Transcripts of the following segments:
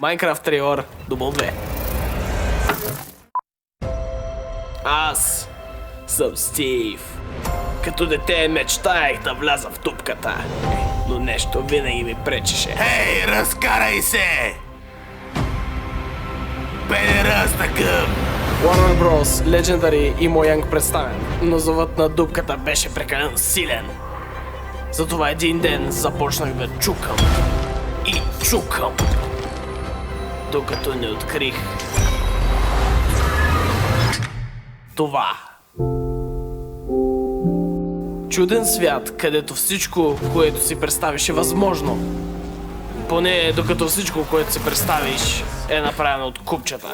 Майнкрафт Трейлър, дубъл 2. Аз съм Стив. Като дете мечтаях да вляза в дупката, но нещо винаги ми пречеше. Хей, разкарай се! Педерас такъв! Warner Bros. Legendary и Mojang представен, но зовът на дупката беше прекалено силен. Затова един ден започнах да чукам и чукам, докато не открих това. Чуден свят, където всичко, което си представиш, е възможно. Поне докато всичко, което си представиш, е направено от купчета.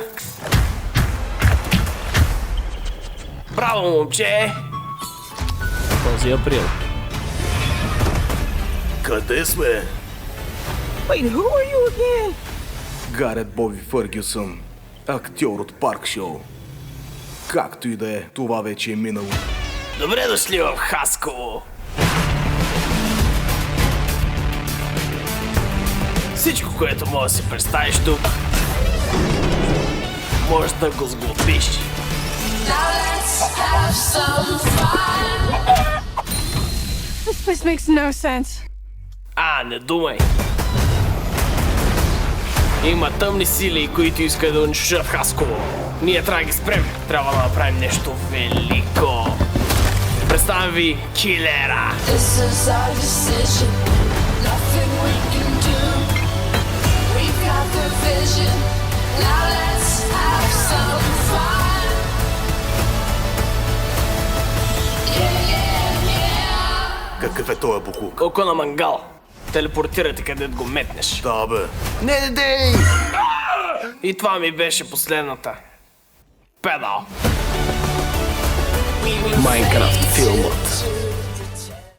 Браво, момче! Този април. Къде сме? Wait, who are you again? Гарет Боби Фъргюсън, актьор от Парк Шоу. Както и да е, това вече е минало. Добре дошли в Хасково! Всичко, което можеш да си представиш тук, можеш да го сглобиш. Now let's have some fun. This place makes no sense. Не думай! Има тъмни сили, които искат да унищожат Хасково. Ние трябва да ги спрем. Трябва да направим нещо велико. Представям ви Килера. This is our decision. Nothing we can do. We've got the vision. Now let's have some fun. Yeah, yeah, yeah. Какъв е този буклук? Око на мангал. Телепортирате където го метнеш. Да, бе. Не, дей! И това ми беше последната. Педал. We will Майнкрафт fade филмът. to